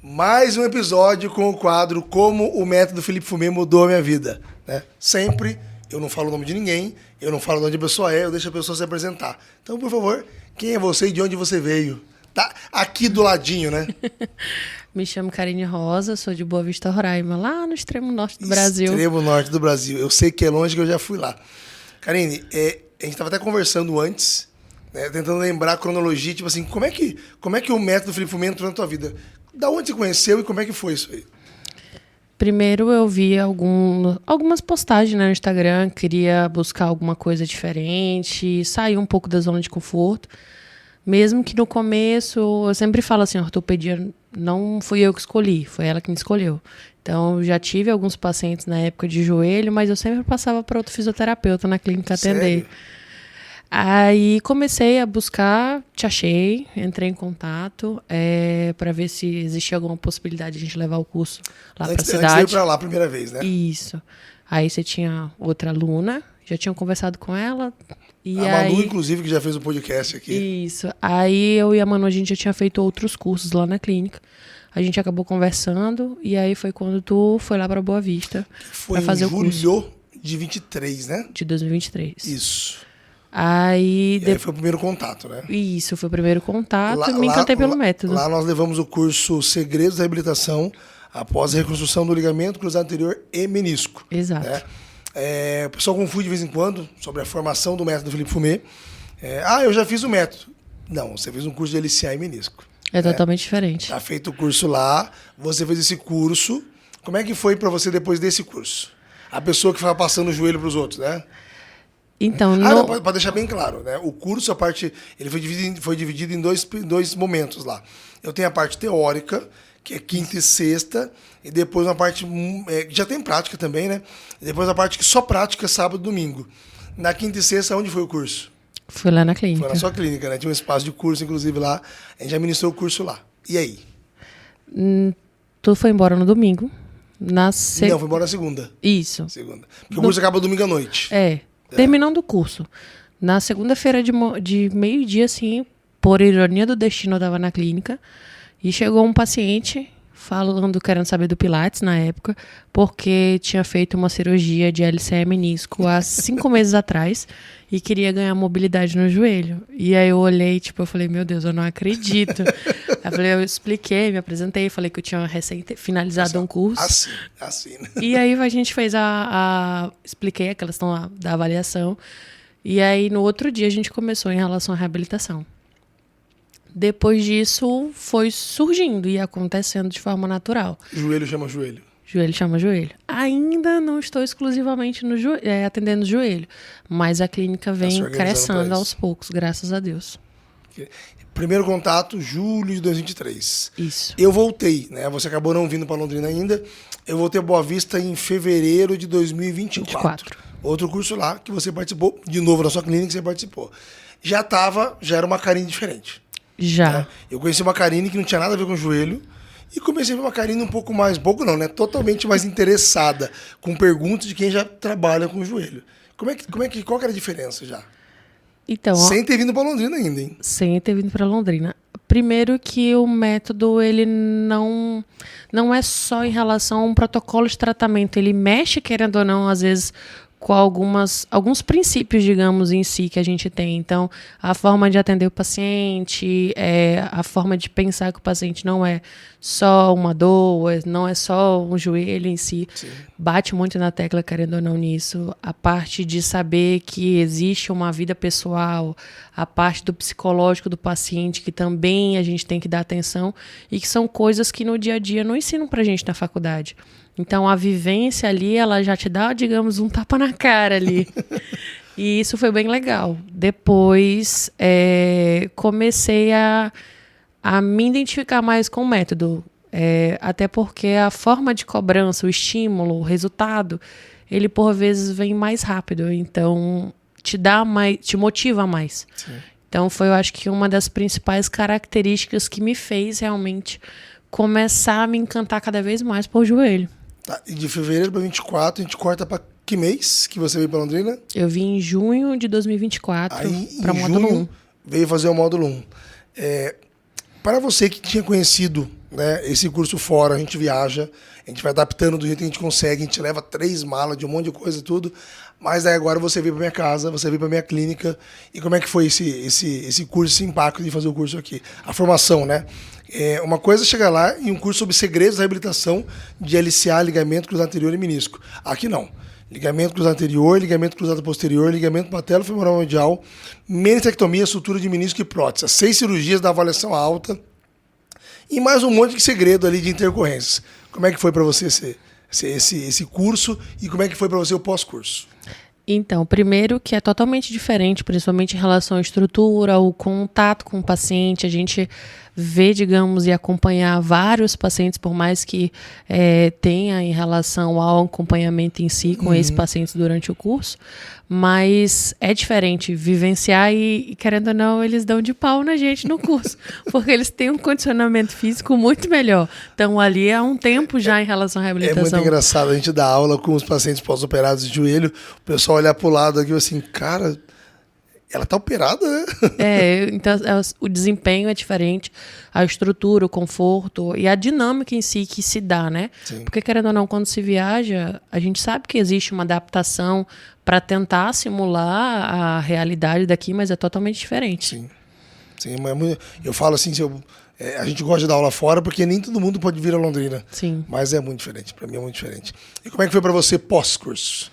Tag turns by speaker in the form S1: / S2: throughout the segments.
S1: Mais um episódio com o quadro Como o Método Felipe Fumê Mudou a Minha Vida. Né? Sempre, eu não falo o nome de ninguém, eu não falo de onde a pessoa é, eu deixo a pessoa se apresentar. Então, por favor, quem é você e de onde você veio? Tá aqui do ladinho, né?
S2: Me chamo Karine Rosa, sou de Boa Vista, Roraima, lá no extremo norte do Brasil.
S1: Extremo norte do Brasil. Eu sei que é longe, que eu já fui lá. Karine, a gente estava até conversando antes, né, tentando lembrar a cronologia, tipo assim, como é que o método Felipe Fumê entrou na tua vida? Da onde você conheceu e como é que foi isso aí?
S2: Primeiro eu vi algumas postagens, né, no Instagram, queria buscar alguma coisa diferente, sair um pouco da zona de conforto. Mesmo que no começo, eu sempre falo assim, a ortopedia não fui eu que escolhi, foi ela que me escolheu. Então, eu já tive alguns pacientes na época de joelho, mas eu sempre passava para outro fisioterapeuta na clínica atender.
S1: Sério?
S2: Aí comecei a buscar, te achei, entrei em contato para ver se existia alguma possibilidade de a gente levar o curso lá para a cidade.
S1: Antes de ir para lá a primeira vez, né?
S2: Isso. Aí você tinha outra aluna, já tinham conversado com ela. E
S1: a Manu,
S2: aí,
S1: inclusive, que já fez o podcast aqui.
S2: Isso. Aí eu e a Manu, a gente já tinha feito outros cursos lá na clínica. A gente acabou conversando e aí foi quando tu foi lá para Boa Vista
S1: Foi
S2: para fazer
S1: em
S2: o curso.
S1: julho de 23, né?
S2: De 2023.
S1: Isso.
S2: Aí,
S1: E aí foi o primeiro contato, né?
S2: Isso, foi o primeiro contato e me encantei pelo método.
S1: Lá nós levamos o curso Segredos da Reabilitação após a reconstrução do ligamento cruzado anterior e menisco.
S2: Exato.
S1: Né? O pessoal confunde de vez em quando sobre a formação do método Felipe Fumê. Eu já fiz o método. Não, você fez um curso de LCA e menisco.
S2: É totalmente diferente.
S1: Tá feito o curso lá, você fez esse curso. Como é que foi para você depois desse curso? A pessoa que ficava passando o joelho para os outros, né?
S2: Então,
S1: não, para deixar bem claro, né? O curso, a parte, ele foi dividido em dois momentos lá. Eu tenho a parte teórica, que é quinta e sexta, e depois uma parte que já tem prática também, né? E depois a parte que só prática sábado e domingo. Na quinta e sexta, onde foi o curso?
S2: Foi lá na clínica.
S1: Foi na sua clínica, né? Tinha um espaço de curso, inclusive, lá. A gente já ministrou o curso lá. E aí?
S2: Tu foi embora no domingo.
S1: Não, foi embora na segunda.
S2: Isso.
S1: Segunda. Porque o curso acaba domingo à noite.
S2: Terminando o curso. Na segunda-feira de meio-dia, assim, por ironia do destino, eu estava na clínica e chegou um paciente falando, querendo saber do Pilates na época, porque tinha feito uma cirurgia de LCA menisco há 5 meses atrás e queria ganhar mobilidade no joelho. E aí eu olhei, eu falei, meu Deus, eu não acredito. Eu expliquei, me apresentei, falei que eu tinha recém finalizado um curso.
S1: Assim, né?
S2: E aí a gente fez expliquei a questão da avaliação. E aí no outro dia a gente começou em relação à reabilitação. Depois disso foi surgindo e acontecendo de forma natural.
S1: Joelho chama joelho.
S2: Joelho chama joelho. Ainda não estou exclusivamente atendendo joelho, mas a clínica vem crescendo aos poucos, graças a Deus.
S1: Primeiro contato, julho de 2023.
S2: Isso.
S1: Eu voltei, né? Você acabou não vindo para Londrina ainda. Eu voltei a Boa Vista em fevereiro de 2024. Outro curso lá que você participou, de novo na sua clínica que você participou. Já era uma Karine diferente.
S2: Já.
S1: Né? Eu conheci uma Karine que não tinha nada a ver com o joelho e comecei a ver uma Karine totalmente mais interessada, com perguntas de quem já trabalha com o joelho. Qual que era a diferença já?
S2: Então,
S1: sem ter vindo para Londrina ainda, hein?
S2: Sem ter vindo para Londrina. Primeiro que o método, ele não é só em relação a um protocolo de tratamento. Ele mexe, querendo ou não, às vezes, com alguns princípios, digamos, em si que a gente tem. Então, a forma de atender o paciente, a forma de pensar que o paciente não é só uma dor, não é só um joelho em si.
S1: Sim.
S2: Bate muito na tecla, querendo ou não, nisso. A parte de saber que existe uma vida pessoal, a parte do psicológico do paciente, que também a gente tem que dar atenção, e que são coisas que no dia a dia não ensinam pra gente na faculdade. Então, a vivência ali, ela já te dá, digamos, um tapa na cara ali. E isso foi bem legal. Depois, comecei a me identificar mais com o método. Até porque a forma de cobrança, o estímulo, o resultado, ele, por vezes, vem mais rápido. Então, te motiva mais.
S1: Sim.
S2: Então, foi, eu acho que, uma das principais características que me fez, realmente, começar a me encantar cada vez mais por joelho.
S1: Tá, e de fevereiro para 24, a gente corta para que mês que você veio para Londrina?
S2: Eu vim em junho de 2024 para o módulo 1.
S1: Veio fazer o módulo 1. Para você que tinha conhecido, né, esse curso fora, a gente viaja, a gente vai adaptando do jeito que a gente consegue, a gente leva 3 malas de um monte de coisa e tudo, mas aí agora você veio para minha casa, você veio para minha clínica, e como é que foi esse curso, esse impacto de fazer o curso aqui? A formação, né? Uma coisa é chegar lá em um curso sobre segredos da reabilitação de LCA, ligamento cruzado anterior e menisco. Aqui não. Ligamento cruzado anterior, ligamento cruzado posterior, ligamento patelo-femoral medial, meniscectomia, sutura de menisco e prótese. 6 cirurgias da avaliação alta e mais um monte de segredo ali de intercorrências. Como é que foi para você esse curso e como é que foi para você o pós-curso?
S2: Então, primeiro que é totalmente diferente, principalmente em relação à estrutura, o contato com o paciente, a gente ver, digamos, e acompanhar vários pacientes, por mais que tenha em relação ao acompanhamento em si com esses pacientes durante o curso, mas é diferente vivenciar e, querendo ou não, eles dão de pau na gente no curso, porque eles têm um condicionamento físico muito melhor. Então, ali há um tempo já em relação à reabilitação.
S1: É muito engraçado, a gente dá aula com os pacientes pós-operados de joelho, o pessoal olhar pro lado aqui assim, cara... Ela tá operada, né?
S2: Então o desempenho é diferente, a estrutura, o conforto e a dinâmica em si que se dá, né?
S1: Sim.
S2: Porque, querendo ou não, quando se viaja, a gente sabe que existe uma adaptação para tentar simular a realidade daqui, mas é totalmente diferente.
S1: Sim. Sim, eu falo assim, a gente gosta de dar aula fora porque nem todo mundo pode vir a Londrina.
S2: Sim.
S1: Mas é muito diferente, para mim é muito diferente. E como é que foi para você pós-curso?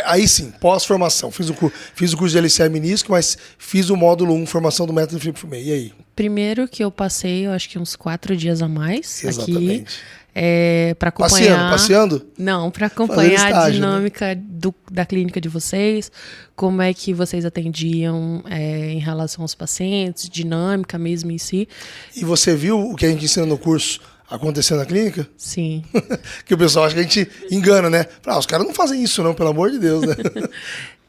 S1: Aí sim, pós-formação. Fiz o curso de LCA menisco, mas fiz o módulo 1, formação do método Felipe Fumê. E aí?
S2: Primeiro que eu passei, eu acho que uns 4 dias a mais.
S1: Exatamente.
S2: Aqui. Para acompanhar.
S1: Passeando?
S2: Não, para acompanhar
S1: estágio,
S2: a dinâmica da clínica de vocês, como é que vocês atendiam em relação aos pacientes, dinâmica mesmo em si.
S1: E você viu o que a gente ensina no curso acontecendo na clínica?
S2: Sim.
S1: Que o pessoal acha que a gente engana, né? Os caras não fazem isso não, pelo amor de Deus, né?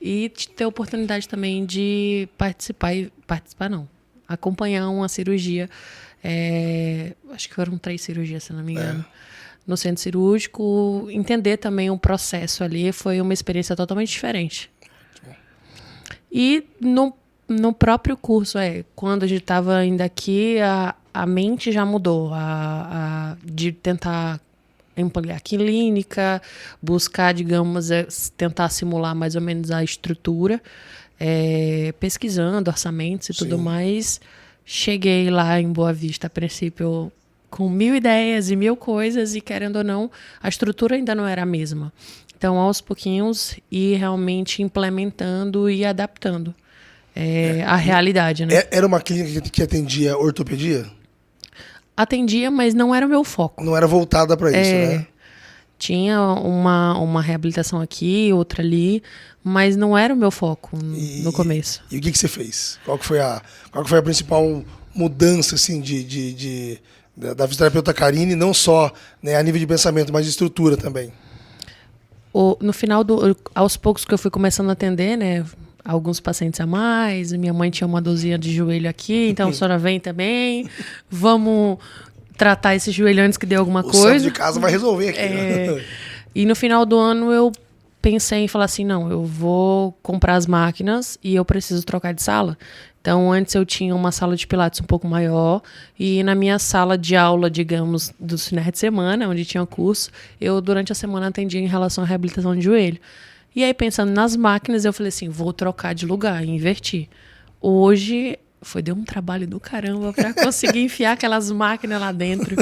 S2: E ter a oportunidade também de acompanhar uma cirurgia. Acho que foram 3 cirurgias, se não me engano. No centro cirúrgico, entender também o processo ali foi uma experiência totalmente diferente. E no próprio curso, quando a gente estava ainda aqui, a mente já mudou, de tentar ampliar a clínica, buscar, digamos, tentar simular mais ou menos a estrutura, pesquisando orçamentos e tudo mais. Cheguei lá em Boa Vista, a princípio, com 1000 ideias e 1000 coisas, e querendo ou não, a estrutura ainda não era a mesma. Então, aos pouquinhos, ir realmente implementando e adaptando a realidade, né?
S1: Era uma clínica que atendia ortopedia?
S2: Atendia, mas não era o meu foco.
S1: Não era voltada para isso, né?
S2: Tinha uma reabilitação aqui, outra ali, mas não era o meu foco no começo.
S1: E o que você fez? Qual que foi a principal mudança assim, da fisioterapeuta Karine, não só, né, a nível de pensamento, mas de estrutura também?
S2: No final, aos poucos que eu fui começando a atender, né, alguns pacientes a mais, minha mãe tinha uma dorzinha de joelho aqui, então a senhora vem também, vamos tratar esse joelho antes que dê alguma coisa. O
S1: santo de casa vai resolver aqui. Né?
S2: E no final do ano eu pensei em falar assim, não, eu vou comprar as máquinas e eu preciso trocar de sala. Então, antes eu tinha uma sala de pilates um pouco maior e na minha sala de aula, digamos, dos finais de semana, onde tinha curso, eu durante a semana atendia em relação à reabilitação de joelho. E aí, pensando nas máquinas, eu falei assim, vou trocar de lugar, invertir. Hoje, deu um trabalho do caramba para conseguir enfiar aquelas máquinas lá dentro.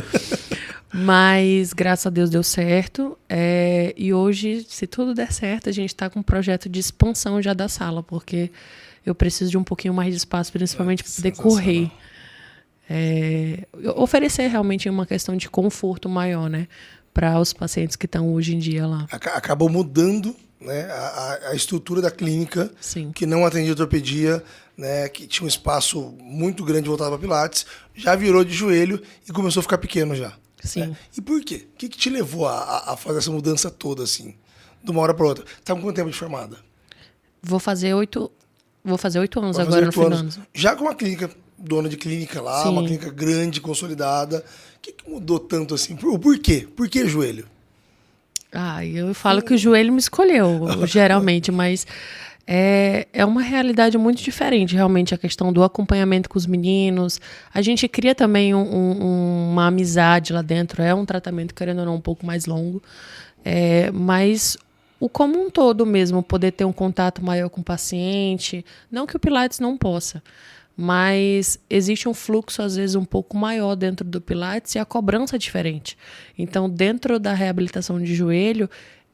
S2: Mas, graças a Deus, deu certo. E hoje, se tudo der certo, a gente está com um projeto de expansão já da sala, porque eu preciso de um pouquinho mais de espaço, principalmente para poder correr. Oferecer realmente uma questão de conforto maior, né? Para os pacientes que estão hoje em dia lá.
S1: Acabou mudando, né, a estrutura da clínica,
S2: Sim.
S1: Que não atendia ortopedia, né, que tinha um espaço muito grande voltado para pilates, já virou de joelho e começou a ficar pequeno já.
S2: Sim.
S1: Né? E por quê? O que te levou a fazer essa mudança toda, assim, de uma hora para outra? Tá com quanto tempo de formada?
S2: Vou fazer 8 anos agora no final do ano.
S1: Já com uma clínica, dona de clínica lá,
S2: Sim.
S1: Uma clínica grande, consolidada, o que mudou tanto assim? Por quê? Por que joelho?
S2: Eu falo que o joelho me escolheu, geralmente, mas É uma realidade muito diferente, realmente, a questão do acompanhamento com os meninos. A gente cria também uma amizade lá dentro. É um tratamento, querendo ou não, um pouco mais longo. Mas o como um todo mesmo, poder ter um contato maior com o paciente. Não que o Pilates não possa, mas existe um fluxo, às vezes, um pouco maior dentro do Pilates e a cobrança é diferente. Então, dentro da reabilitação de joelho,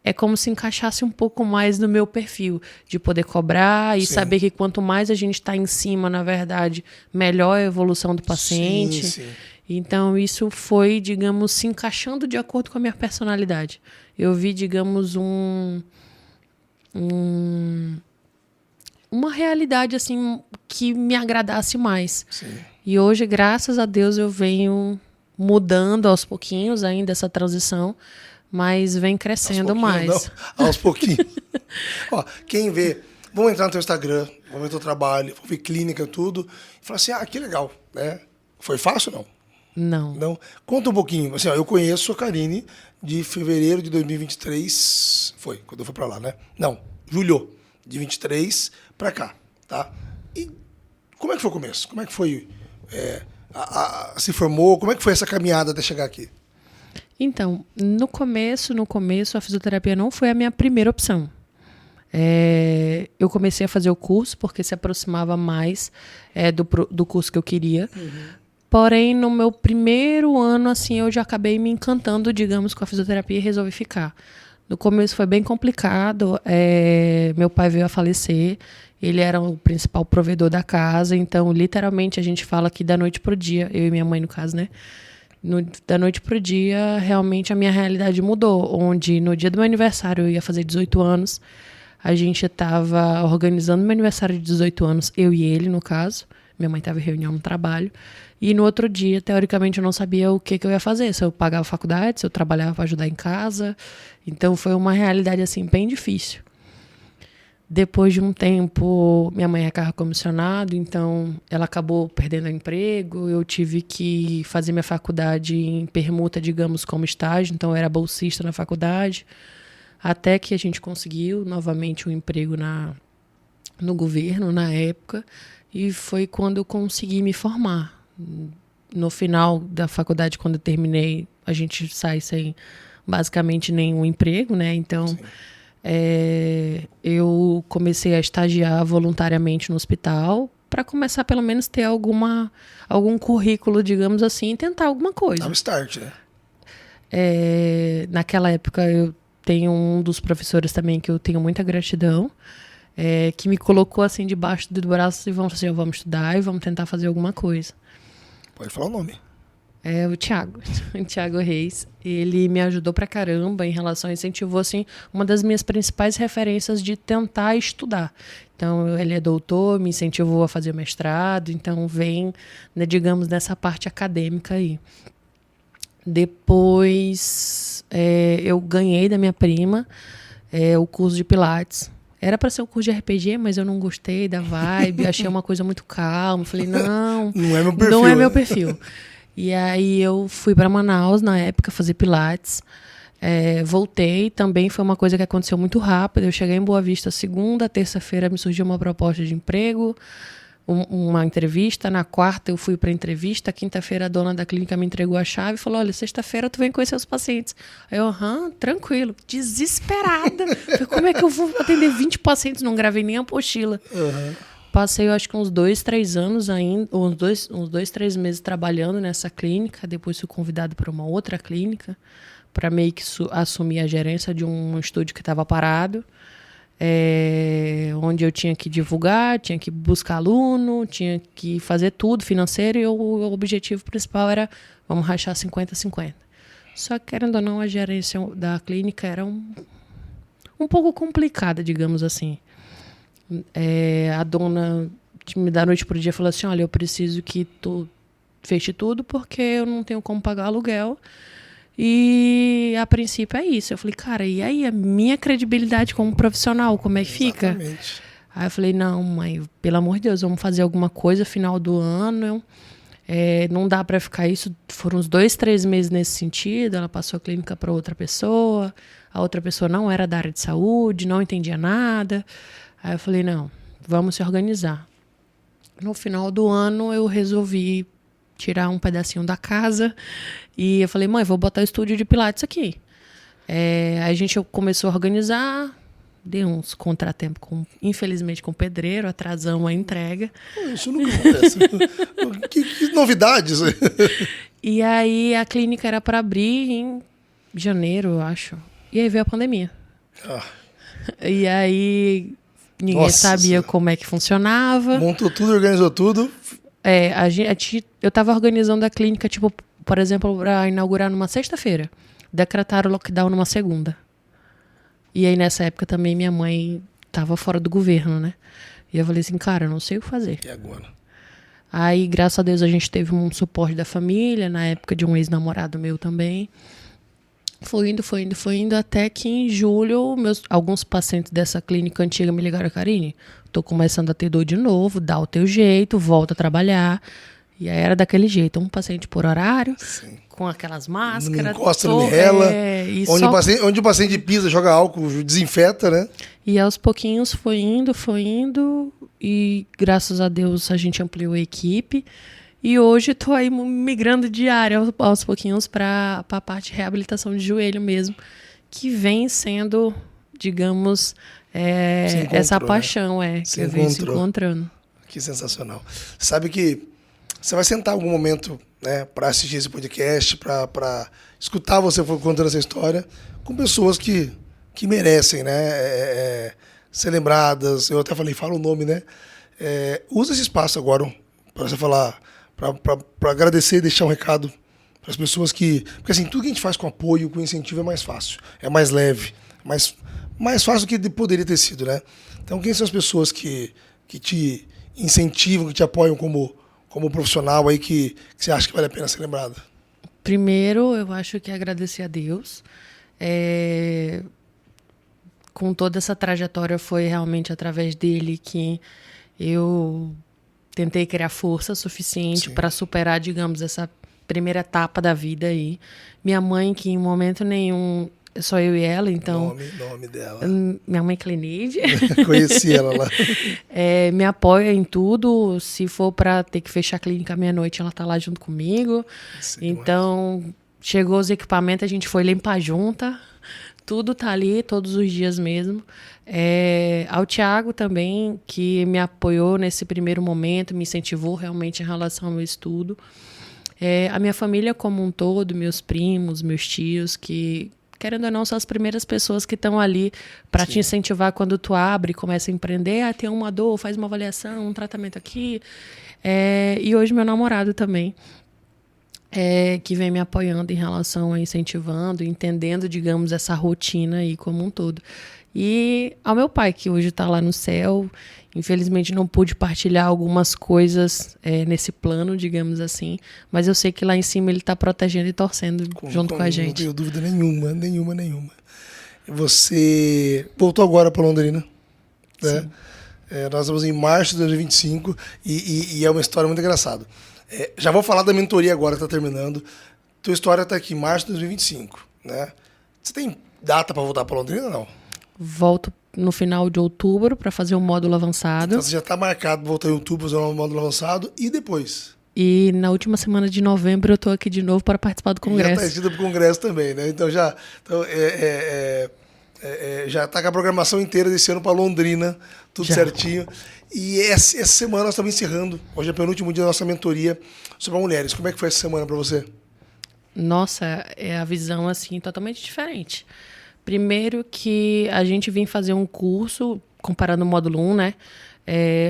S2: é como se encaixasse um pouco mais no meu perfil, de poder cobrar e saber que quanto mais a gente está em cima, na verdade, melhor é a evolução do paciente.
S1: Sim.
S2: Então, isso foi, digamos, se encaixando de acordo com a minha personalidade. Eu vi, digamos, uma realidade assim que me agradasse mais.
S1: Sim.
S2: E hoje, graças a Deus, eu venho mudando aos pouquinhos ainda essa transição, mas vem crescendo mais.
S1: Não, aos pouquinhos. Ó, quem vê, vamos entrar no teu Instagram, vamos ver teu trabalho, vamos ver clínica, tudo, e falar assim, que legal, né? Foi fácil ou não? Não. Conta um pouquinho. Assim, ó, eu conheço a Karine de fevereiro de 2023, foi, quando eu fui pra lá, né? Não, julho de 23 pra cá, tá? E como é que foi o começo? Como é que foi, se formou? Como é que foi essa caminhada até chegar aqui?
S2: Então, no começo, a fisioterapia não foi a minha primeira opção. Eu comecei a fazer o curso porque se aproximava mais do curso que eu queria. Porém, no meu primeiro ano, assim, eu já acabei me encantando, digamos, com a fisioterapia e resolvi ficar. No começo foi bem complicado. Meu pai veio a falecer. Ele era o principal provedor da casa. Então, literalmente, a gente fala que da noite pro dia, eu e minha mãe, no caso, né? Da noite pro dia, realmente a minha realidade mudou. Onde no dia do meu aniversário, eu ia fazer 18 anos. A gente estava organizando meu aniversário de 18 anos, eu e ele, no caso. Minha mãe estava em reunião no trabalho. E no outro dia, teoricamente, eu não sabia o que eu ia fazer. Se eu pagava faculdade, se eu trabalhava para ajudar em casa. Então, foi uma realidade, assim, bem difícil. Depois de um tempo, minha mãe é carro comissionado, então ela acabou perdendo o emprego. Eu tive que fazer minha faculdade em permuta, digamos, como estágio. Então, eu era bolsista na faculdade. Até que a gente conseguiu novamente um emprego no governo, na época. E foi quando eu consegui me formar. No final da faculdade, quando eu terminei, a gente sai sem basicamente nenhum emprego, né? Então, eu comecei a estagiar voluntariamente no hospital para começar, pelo menos, ter algum currículo, digamos assim, e tentar alguma coisa.
S1: Dá um start, né?
S2: Naquela época, eu tenho um dos professores também que eu tenho muita gratidão, que me colocou assim debaixo do braço e vamos estudar e vamos tentar fazer alguma coisa.
S1: Pode falar o nome.
S2: É o Thiago, o Thiago Reis. Ele me ajudou pra caramba em relação, incentivou assim, uma das minhas principais referências de tentar estudar. Então, ele é doutor, me incentivou a fazer mestrado, então vem, né, digamos, nessa parte acadêmica aí. Depois, eu ganhei da minha prima o curso de Pilates. Era para ser o curso de RPG, mas eu não gostei da vibe, achei uma coisa muito calma. Falei, não
S1: é meu perfil.
S2: Não é meu perfil. E aí eu fui para Manaus, na época, fazer Pilates. Voltei, também foi uma coisa que aconteceu muito rápido. Eu cheguei em Boa Vista segunda, terça-feira me surgiu uma proposta de emprego, uma entrevista. Na quarta eu fui para a entrevista, quinta-feira a dona da clínica me entregou a chave e falou, olha, sexta-feira tu vem conhecer os pacientes. Aí eu, tranquilo, desesperada. Falei, como é que eu vou atender 20 pacientes? Não gravei nem a apostila. Passei, eu acho que uns 2, 3 anos ainda, uns 2, 3 meses trabalhando nessa clínica. Depois fui convidado para uma outra clínica para meio que assumir a gerência de um estúdio que estava parado. Onde eu tinha que divulgar, tinha que buscar aluno, tinha que fazer tudo financeiro e o objetivo principal era vamos rachar 50-50. Só que, querendo ou não, a gerência da clínica era um pouco complicada, digamos assim. A dona da noite pro dia falou assim, olha, eu preciso que tu feche tudo porque eu não tenho como pagar aluguel. E a princípio é isso. Eu falei, cara, e aí a minha credibilidade como profissional, como é que fica?
S1: Exatamente.
S2: Aí eu falei, não, mãe, pelo amor de Deus, vamos fazer alguma coisa final do ano. Não dá para ficar isso. Foram uns 2, 3 meses nesse sentido. Ela passou a clínica para outra pessoa. A outra pessoa não era da área de saúde, não entendia nada. Aí eu falei, não, vamos se organizar. No final do ano, eu resolvi tirar um pedacinho da casa e eu falei, mãe, vou botar o estúdio de Pilates aqui. Aí a gente começou a organizar, deu uns contratempos, infelizmente, com o pedreiro, atrasamos a entrega.
S1: Isso nunca acontece. que novidades!
S2: E aí a clínica era para abrir em janeiro, eu acho. E aí veio a pandemia. E aí ninguém sabia como é que funcionava.
S1: Montou tudo, organizou tudo.
S2: Eu estava organizando a clínica, tipo, por exemplo, para inaugurar numa sexta-feira. Decretaram o lockdown numa segunda. E aí, nessa época, também minha mãe estava fora do governo, né? E eu falei assim, cara, eu não sei o que fazer.
S1: E agora?
S2: Aí, graças a Deus, a gente teve um suporte da família, na época de um ex-namorado meu também. Foi indo, até que em julho, alguns pacientes dessa clínica antiga me ligaram, Karine, tô começando a ter dor de novo, dá o teu jeito, volta a trabalhar. E aí era daquele jeito, um paciente por horário,
S1: sim,
S2: com aquelas máscaras.
S1: Não encosta, não me rela. Onde o paciente pisa, joga álcool, desinfeta, né?
S2: E aos pouquinhos foi indo, e graças a Deus a gente ampliou a equipe. E hoje estou aí migrando diário aos pouquinhos para a parte de reabilitação de joelho mesmo, que vem sendo, digamos, essa paixão que eu venho se encontrando.
S1: Que sensacional. Sabe que você vai sentar em algum momento, né, para assistir esse podcast, para escutar você contando essa história, com pessoas que merecem, né, ser lembradas. Eu até falei, fala o nome, né? Usa esse espaço agora para você falar, para agradecer e deixar um recado para as pessoas porque assim, tudo que a gente faz com apoio, com incentivo é mais fácil, é mais leve, mais fácil do que poderia ter sido, né? Então, quem são as pessoas que te incentivam, que te apoiam como profissional aí que você acha que vale a pena ser lembrada?
S2: Primeiro, eu acho que agradecer a Deus. Com toda essa trajetória, foi realmente através dele que eu tentei criar força suficiente para superar, digamos, essa primeira etapa da vida aí. Minha mãe, que em momento nenhum, só eu e ela, então...
S1: Nome dela.
S2: Minha mãe, Cleneide.
S1: Conheci ela lá.
S2: Me apoia em tudo. Se for para ter que fechar a clínica à meia-noite, ela tá lá junto comigo. Sim, então, demais. Chegou os equipamentos, a gente foi limpar junta. Tudo tá ali, todos os dias mesmo. Ao Thiago também, que me apoiou nesse primeiro momento, me incentivou realmente em relação ao meu estudo. A minha família como um todo, meus primos, meus tios, que, querendo ou não, são as primeiras pessoas que estão ali para te incentivar quando tu abre e começa a empreender. Tem uma dor, faz uma avaliação, um tratamento aqui. E hoje meu namorado também, que vem me apoiando em relação a incentivando, entendendo, digamos, essa rotina aí como um todo. E ao meu pai, que hoje está lá no céu, infelizmente não pude partilhar algumas coisas nesse plano, digamos assim, mas eu sei que lá em cima ele está protegendo e torcendo junto com a gente.
S1: Não tenho dúvida nenhuma. Você voltou agora para Londrina, né? Nós estamos em março de 2025 e é uma história muito engraçada. Já vou falar da mentoria agora que está terminando. Tua história está aqui em março de 2025, né? Você tem data para voltar para Londrina ou não?
S2: Volto no final de outubro para fazer um módulo avançado.
S1: Então você já está marcado para voltar em outubro fazer um módulo avançado e depois?
S2: E na última semana de novembro eu estou aqui de novo para participar do congresso.
S1: Já está inscrito para o congresso também, né? Então já está com a programação inteira desse ano para Londrina, tudo certinho. E essa semana nós estamos encerrando, hoje é o penúltimo dia da nossa mentoria sobre mulheres. Como é que foi essa semana para você?
S2: Nossa, a visão assim totalmente diferente. Primeiro que a gente vem fazer um curso, comparando o módulo 1, né?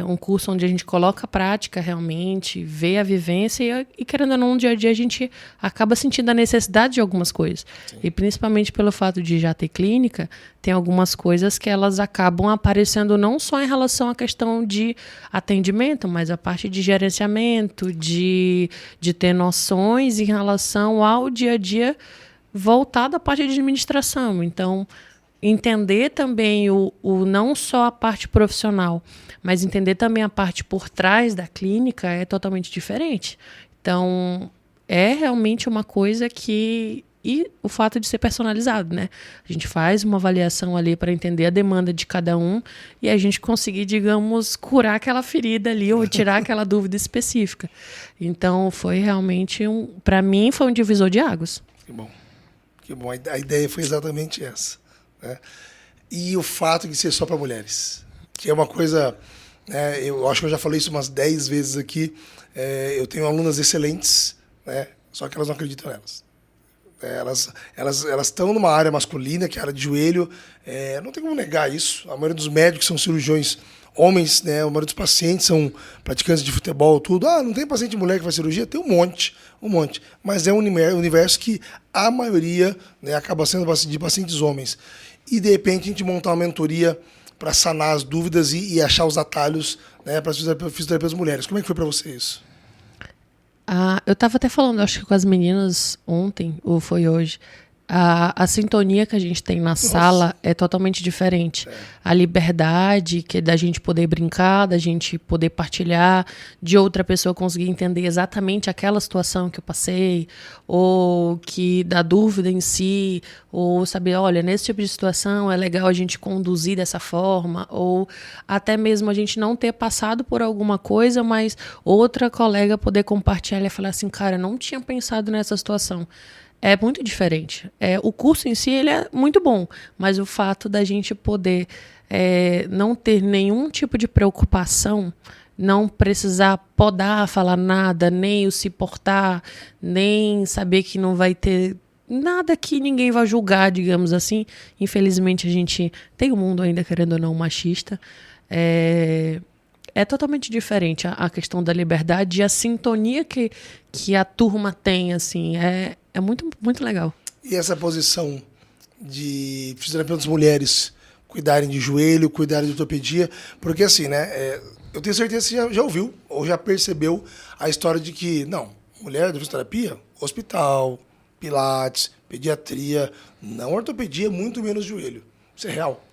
S2: Um curso onde a gente coloca a prática realmente, vê a vivência e querendo ou não, no dia a dia a gente acaba sentindo a necessidade de algumas coisas. Sim. E principalmente pelo fato de já ter clínica, tem algumas coisas que elas acabam aparecendo não só em relação à questão de atendimento, mas a parte de gerenciamento, de ter noções em relação ao dia a dia voltado à parte de administração. Então, entender também não só a parte profissional, mas entender também a parte por trás da clínica é totalmente diferente. Então, é realmente uma coisa que E o fato de ser personalizado, né? A gente faz uma avaliação ali para entender a demanda de cada um e a gente conseguir, digamos, curar aquela ferida ali ou tirar aquela dúvida específica. Então, foi realmente para mim, foi um divisor de águas.
S1: Que bom. Que bom. A ideia foi exatamente essa, né? E o fato de ser só para mulheres, que é uma coisa, né, eu acho que eu já falei isso umas 10 vezes aqui, eu tenho alunas excelentes, né, só que elas não acreditam nelas. Elas estão numa área masculina, que é a área de joelho, não tem como negar isso. A maioria dos médicos são cirurgiões homens, né? A maioria dos pacientes são praticantes de futebol, tudo. Não tem paciente mulher que faz cirurgia? Tem um monte. Mas é um universo que a maioria, né, acaba sendo de pacientes homens. E, de repente, a gente montar uma mentoria para sanar as dúvidas e achar os atalhos, né, para as fisioterapeutas mulheres. Como é que foi para você isso?
S2: Eu estava até falando, acho que com as meninas ontem, ou foi hoje, a sintonia que a gente tem na sala é totalmente diferente. A liberdade que é da gente poder brincar, da gente poder partilhar, de outra pessoa conseguir entender exatamente aquela situação que eu passei, ou que da dúvida em si, ou saber, olha, nesse tipo de situação é legal a gente conduzir dessa forma, ou até mesmo a gente não ter passado por alguma coisa, mas outra colega poder compartilhar e falar assim, cara, eu não tinha pensado nessa situação. É muito diferente. O curso em si ele é muito bom, mas o fato da gente poder não ter nenhum tipo de preocupação, não precisar podar, falar nada, nem o se portar, nem saber que não vai ter nada que ninguém vai julgar, digamos assim. Infelizmente, a gente tem um mundo ainda, querendo ou não, machista. É totalmente diferente a questão da liberdade e a sintonia que a turma tem, assim, é muito, muito legal.
S1: E essa posição de fisioterapeutas mulheres cuidarem de joelho, cuidarem de ortopedia, porque assim, né, eu tenho certeza que você já ouviu ou já percebeu a história de que, não, mulher de fisioterapia, hospital, pilates, pediatria, não ortopedia, muito menos joelho. Isso é real.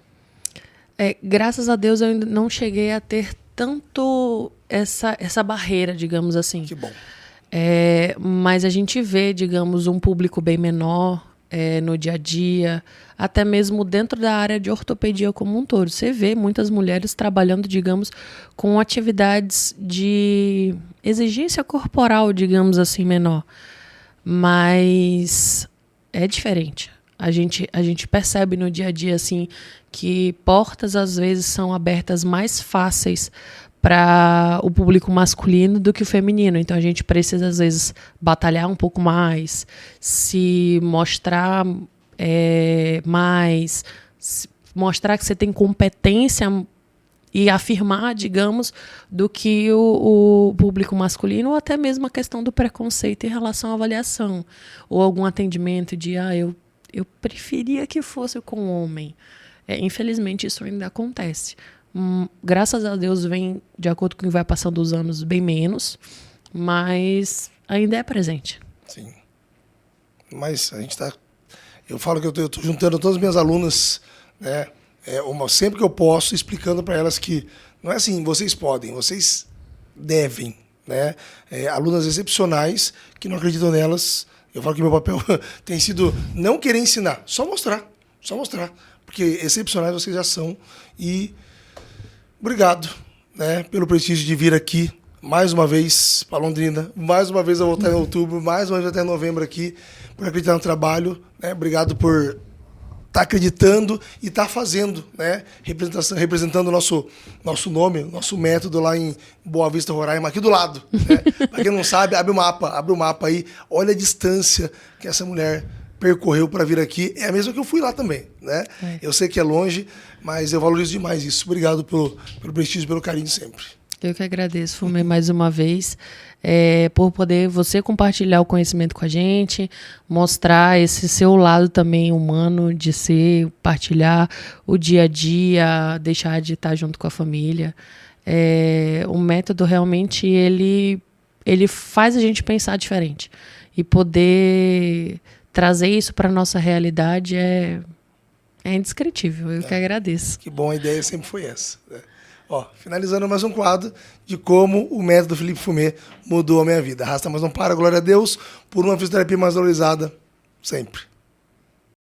S2: Graças a Deus eu ainda não cheguei a ter tanto essa barreira, digamos assim.
S1: Que bom.
S2: Mas a gente vê, digamos, um público bem menor no dia a dia, até mesmo dentro da área de ortopedia como um todo. Você vê muitas mulheres trabalhando, digamos, com atividades de exigência corporal, digamos assim, menor. Mas é diferente. A gente percebe no dia a dia assim, que portas às vezes são abertas mais fáceis para o público masculino do que o feminino. Então a gente precisa às vezes batalhar um pouco mais, se mostrar mais, mostrar que você tem competência e afirmar, digamos, do que o público masculino, ou até mesmo a questão do preconceito em relação à avaliação, ou algum atendimento de eu preferia que fosse com homem. Infelizmente, isso ainda acontece. Graças a Deus, vem, de acordo com o que vai passando os anos, bem menos, mas ainda é presente.
S1: Sim. Mas a gente está... Eu falo que eu estou juntando todas as minhas alunas, né, sempre que eu posso, explicando para elas que não é assim, vocês podem, vocês devem. Né? Alunas excepcionais que não acreditam nelas. Eu falo que meu papel tem sido não querer ensinar, só mostrar. Porque excepcionais vocês já são. E obrigado, né, pelo prestígio de vir aqui mais uma vez para Londrina. Mais uma vez eu vou estar em outubro, mais uma vez até novembro aqui, por acreditar no trabalho. Né? Obrigado por estar acreditando e estar fazendo, né? Representando o nosso nome, nosso método lá em Boa Vista, Roraima, aqui do lado. Né? Para quem não sabe, abre o mapa aí, olha a distância que essa mulher percorreu para vir aqui. É a mesma que eu fui lá também, né? Eu sei que é longe, mas eu valorizo demais isso. Obrigado pelo prestígio, pelo carinho sempre.
S2: Eu que agradeço, Fumê, mais uma vez, por poder você compartilhar o conhecimento com a gente, mostrar esse seu lado também humano de ser, partilhar o dia a dia, deixar de estar junto com a família. O método realmente, ele faz a gente pensar diferente. E poder trazer isso para a nossa realidade é indescritível. Eu que agradeço.
S1: Que bom, a ideia sempre foi essa, né? Finalizando mais um quadro de como o método Felipe Fumê mudou a minha vida. Arrasta, mas não para, glória a Deus, por uma fisioterapia mais valorizada Sempre.